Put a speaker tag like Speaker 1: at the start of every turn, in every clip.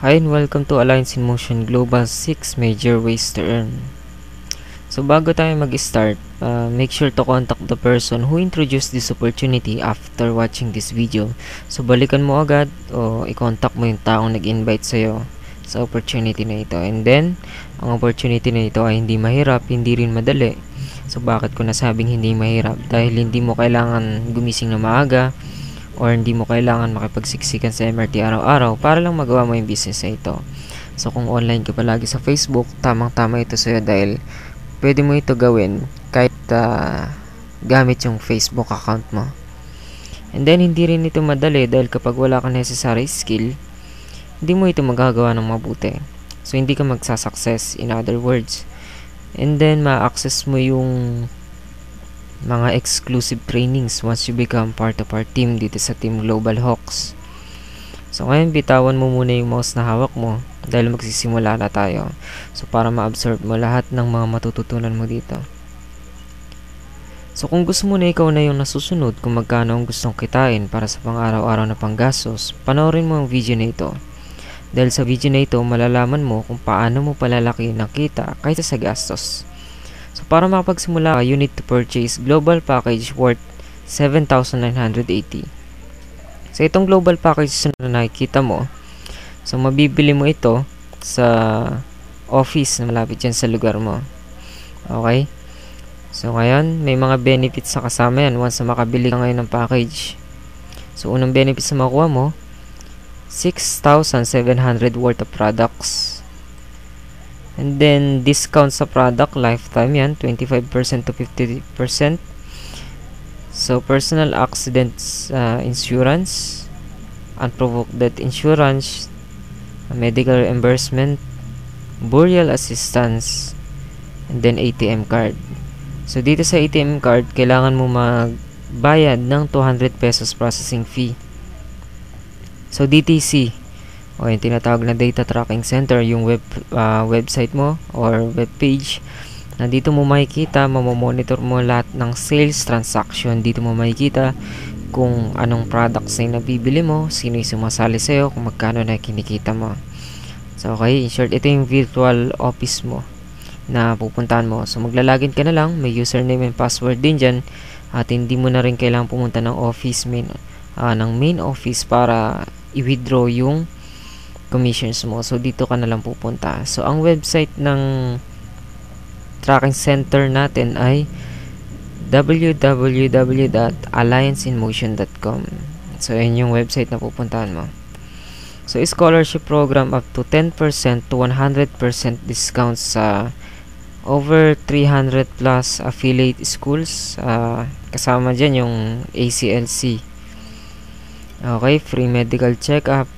Speaker 1: Hi and welcome to Alliance in Motion Global 6 Major Ways to Earn. So bago tayo mag-start, make sure to contact the person who introduced this opportunity after watching this video. So balikan mo agad o i-contact mo yung taong nag-invite sa'yo sa opportunity na ito. And then, ang opportunity na ito ay hindi mahirap, hindi rin madali. So bakit ko nasabing hindi mahirap? Dahil hindi mo kailangan gumising na maaga or hindi mo kailangan makipagsiksikan sa MRT araw-araw para lang magawa mo yung business na ito. So kung online ka palagi sa Facebook, tamang-tama ito sa'yo dahil pwede mo ito gawin kahit gamit yung Facebook account mo. And then hindi rin ito madali dahil kapag wala ka necessary skill, hindi mo ito magagawa ng mabuti. So hindi ka magsasucess, in other words. And then ma-access mo yung mga exclusive trainings once you become part of our team dito sa Team Global Hawks. So ngayon bitawan mo muna yung mouse na hawak mo dahil magsisimula na tayo. So para ma-absorb mo lahat ng mga matututunan mo dito. So kung gusto mo na ikaw na yung nasusunod kung magkano ang gustong kitain para sa pang-araw-araw na panggastos, panoorin mo ang video na ito. Dahil sa video na ito, malalaman mo kung paano mo palalaki ng kita kaysa sa gastos. So para makapagsimula ka, you need to purchase global package worth 7,980. So itong global package na nakikita mo, so mabibili mo ito sa office na malapit dyan sa lugar mo. Okay? So ngayon, may mga benefits na kasama yan once na makabili ka ngayon ng package. So unang benefits na makuha mo, 6,700 worth of products. And then, discount sa product, lifetime yan, 25% to 50%. So, personal accidents insurance, unprovoked death insurance, medical reimbursement, burial assistance, and then ATM card. So, dito sa ATM card, kailangan mo magbayad ng 200 pesos processing fee. So, DTC, o yung tinatawag na data tracking center, yung website mo or web page, na dito mo makikita, mamomonitor mo lahat ng sales transaction. Dito mo makikita kung anong products na nabibili mo, sino yung sumasali sa'yo, kung magkano na kinikita mo. So okay, in short, ito yung virtual office mo na pupuntahan mo. So maglalagin ka na lang, may username and password din dyan, at hindi mo na rin kailangang pumunta ng office ng main office para i-withdraw yung commissions mo. So dito ka na lang pupunta. So ang website ng tracking center natin ay www.allianceinmotion.com. So yun yung website na pupuntahan mo. So scholarship program up to 10% to 100% discount sa over 300 plus affiliate schools. Kasama dyan yung ACLC. Okay, free medical check-up,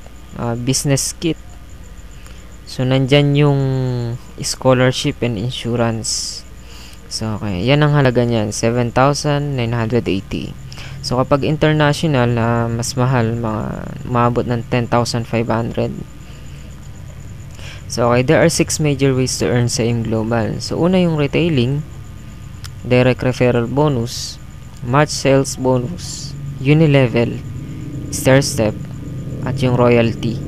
Speaker 1: business kit. So nandyan yung scholarship and insurance. So okay, yan ang halaga niyan, 7,980. So kapag international, mas mahal, maabot ng 10,500. So okay, there are 6 major ways to earn sa AIM Global. So una yung retailing, direct referral bonus, match sales bonus, unilevel, stair step, at yung royalty.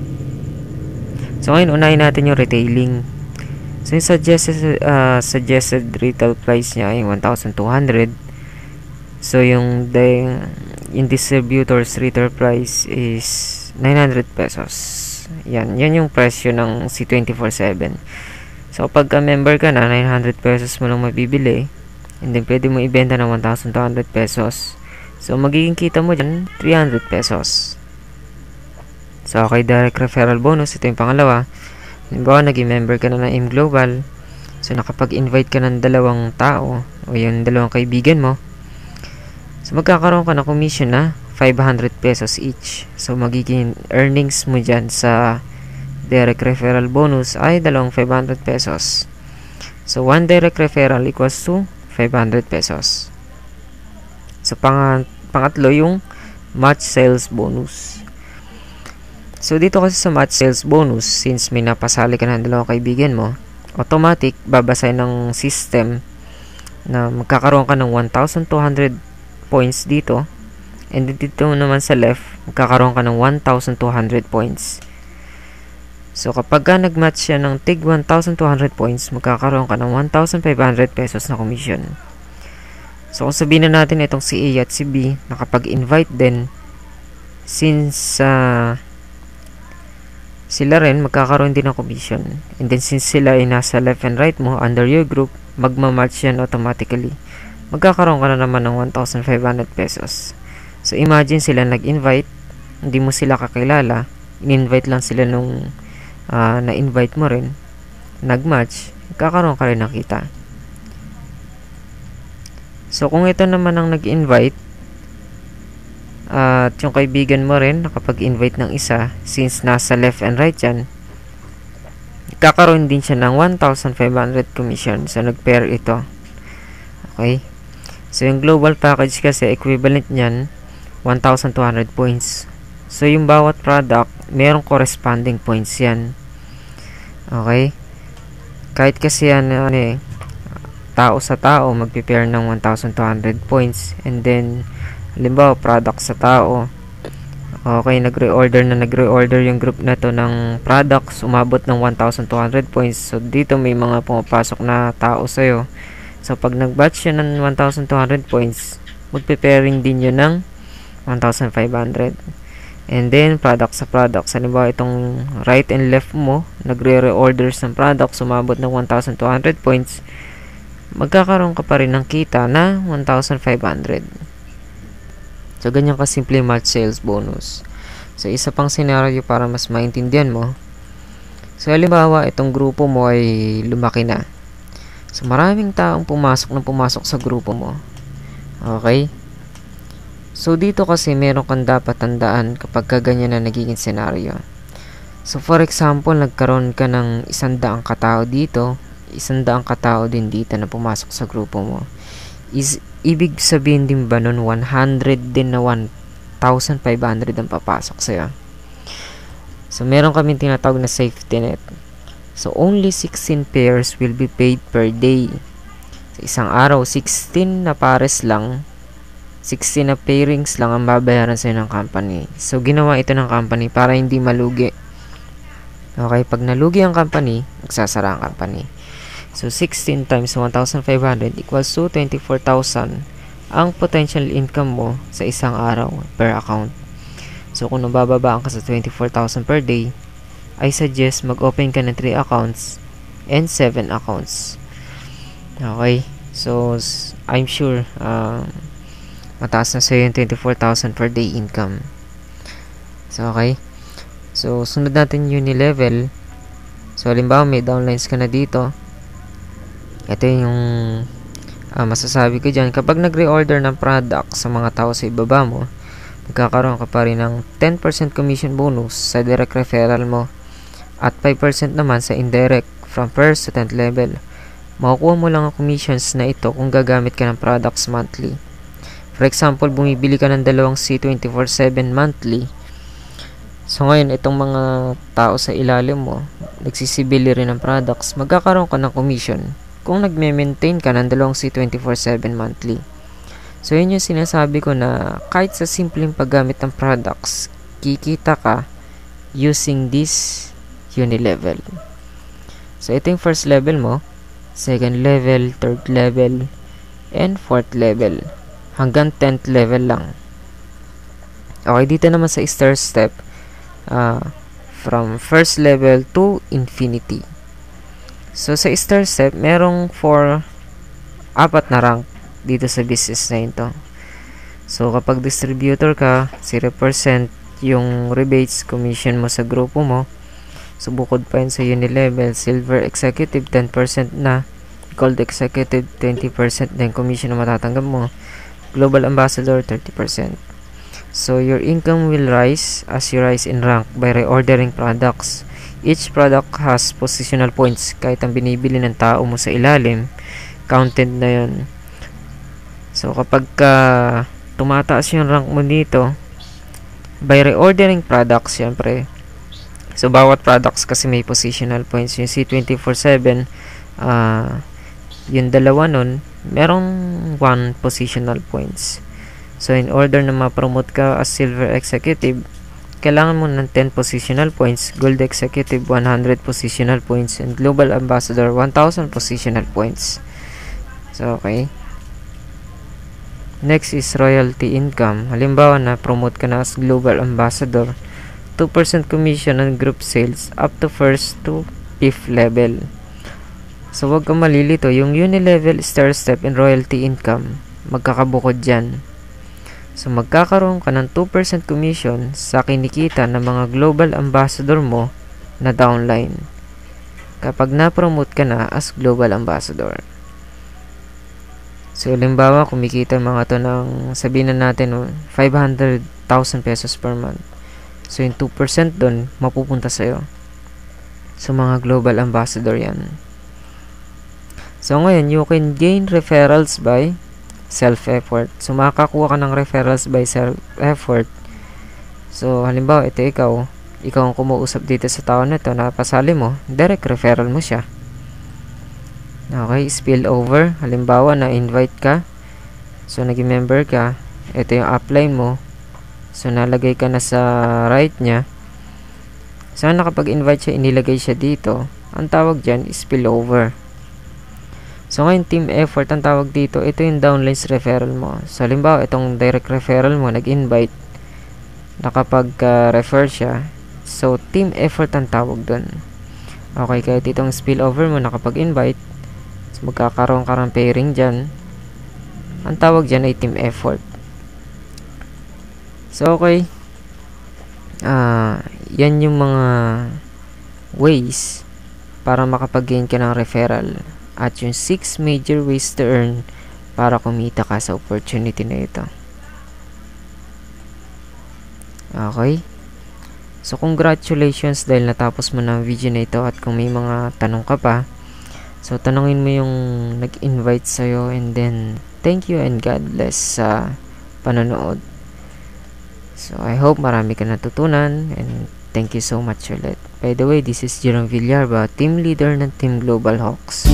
Speaker 1: So ngayon, unahin natin yung retailing. So yung suggested retail price niya ay 1,200. So yung distributor's retail price is 900 pesos. Yan yung presyo ng C24/7. So pag member ka na, 900 pesos mo lang mabibili. And then pwede mo ibenta ng 1,200 pesos. So magiging kita mo dyan 300 pesos. So okay, direct referral bonus, ito yung pangalawa. Halimbawa, naging member ka na ng AIM Global. So nakapag-invite ka ng dalawang tao o yung dalawang kaibigan mo. So magkakaroon ka ng commission na 500 pesos each. So magiging earnings mo dyan sa direct referral bonus ay dalawang 500 pesos. So 1 direct referral equals to 500 pesos. So pangatlo yung match sales bonus. So dito kasi sa match sales bonus, since may napasali ka ng dalawang kaibigan mo, automatic babasay ng system na magkakaroon ka ng 1,200 points dito, and dito naman sa left magkakaroon ka ng 1,200 points. So, kapag nag-match siya ng tig 1,200 points, magkakaroon ka ng 1,500 pesos na commission. So, kung sabihin na natin itong si A at si B, nakapag-invite din, since sila rin, magkakaroon din ng commission. And then, since sila ay nasa left and right mo, under your group, magmamatch yan automatically. Magkakaroon ka na naman ng 1,500 pesos. So, imagine sila nag-invite, hindi mo sila kakilala, in-invite lang sila nung na-invite mo rin, nag-match, kakaroon ka rin ng kita. So, kung ito naman ang nag-invite, at yung kaibigan mo rin, nakapag-invite ng isa, since nasa left and right yan, kakaroon din siya ng 1,500 commission. So, nag-pair ito. Okay? So, yung global package kasi, equivalent niyan, 1,200 points. So, yung bawat product, merong corresponding points yan. Okay? Kahit kasi yan, tao sa tao, magpipair ng 1,200 points. And then, halimbawa, product sa tao. Okay, nagre-order yung group na to ng products, umabot ng 1,200 points. So, dito may mga pumapasok na tao sa'yo. So, pag nag-batch yun ng 1,200 points, magpipairing din yun ng 1,500. And then, product sa product. Halimbawa, itong right and left mo, nagre-reorders ng product, sumabot ng 1,200 points, magkakaroon ka pa rin ng kita na 1,500. So, ganyan kasimple match sales bonus. So, isa pang scenario para mas maintindihan mo. So, halimbawa, itong grupo mo ay lumaki na. So, maraming taong pumasok sa grupo mo. Okay? So, dito kasi meron kang dapat tandaan kapag ganyan na nagiging senaryo. So, for example, nagkaroon ka ng 100 katao dito, 100 katao din dito na pumasok sa grupo mo. Ibig sabihin din ba nun 100 din na 1,500 ang papasok sa'yo? So, meron kaming tinatawag na safety net. So, only 16 pairs will be paid per day. Sa isang araw, 16 na pares lang, 16 na pairings lang ang babayaran sa'yo ng company. So, ginawa ito ng company para hindi malugi. Okay, pag nalugi ang company, magsasara ang company. So, 16 times 1,500 equals to 24,000 ang potential income mo sa isang araw per account. So, kung nabababaan ka sa 24,000 per day, I suggest mag-open ka ng 3 accounts and 7 accounts. Okay, so, I'm sure, mataas na sa'yo yung 24,000 per day income. So, okay. So, sunod natin yung level. So, halimbawa, may downlines ka na dito. Ito yung masasabi ko dyan. Kapag nag-reorder ng product sa mga tao sa ibaba mo, magkakaroon ka pa rin ng 10% commission bonus sa direct referral mo at 5% naman sa indirect from 1st to 10th level. Makukuha mo lang ang commissions na ito kung gagamit ka ng products monthly. For example, bumibili ka ng 2 C24/7 monthly. So, ngayon, itong mga tao sa ilalim mo, nagsisibili rin ng products, magkakaroon ka ng commission kung nagme-maintain ka ng 2 C24/7 monthly. So, yun yung sinasabi ko na kahit sa simpleng paggamit ng products, kikita ka using this unilevel. So, ito yung first level mo, second level, third level, and fourth level. Hanggang 10th level lang. Okay, dito naman sa star step, from first level to infinity. So, sa star step, merong 4 na rank dito sa business na ito. So, kapag distributor ka, 0% yung rebates, commission mo sa grupo mo. So, bukod pa yun sa unilevel, silver executive, 10% na. Gold executive, 20% na yung commission na matatanggap mo. Global ambassador, 30%. So, your income will rise as you rise in rank by reordering products. Each product has positional points. Kahit ang binibili ng tao mo sa ilalim, counted na yun. So, kapag tumataas yung rank mo dito, by reordering products, syempre. So, bawat products kasi may positional points. Yung C24/7, yung dalawa nun, merong 1 positional points. So, in order na ma-promote ka as silver executive, kailangan mo ng 10 positional points, Gold Executive 100 positional points, and Global Ambassador 1,000 positional points. So, okay. Next is royalty income. Halimbawa na promote ka na as Global Ambassador, 2% commission on group sales up to 1st to 5th level. So, wag kang malilito. Yung unilevel, star step, and royalty income, magkakabukod dyan. So, magkakaroon ka ng 2% commission sa kinikita ng mga global ambassador mo na downline kapag na-promote ka na as global ambassador. So, halimbawa, kumikita mga to ng, sabihin na natin, 500,000 pesos per month. So, yung 2% dun, mapupunta sa'yo. So, mga global ambassador yan. So, ngayon, you can gain referrals by self-effort. So, makakakuha ka ng referrals by self-effort. So, halimbawa, ito ikaw ang kumuusap dito sa tao na ito, napasali mo, direct referral mo siya. Okay, spill over. Halimbawa, na-invite ka. So, naging member ka. Ito yung upline mo. So, nalagay ka na sa right niya. So, nakapag-invite siya, inilagay siya dito. Ang tawag dyan is spill over. So, ngayon, team effort, ang tawag dito, ito yung downlines referral mo. So, halimbawa, itong direct referral mo, nag-invite, nakapag-refer siya. So, team effort ang tawag dun. Okay, kahit itong spillover mo, nakapag-invite, so, magkakaroon ka ng pairing dyan. Ang tawag dyan ay team effort. So, okay. Yan yung mga ways para makapag-gain ka ng referral. At yung 6 major ways to earn para kumita ka sa opportunity na ito. Okay? So, congratulations dahil natapos mo na ang video na ito. At kung may mga tanong ka pa, so, tanongin mo yung nag-invite sa'yo. And then, thank you and God bless sa panonood. So, I hope marami ka natutunan. And thank you so much ulit. By the way, this is Jerome Villarba, team leader ng Team Global Hawks.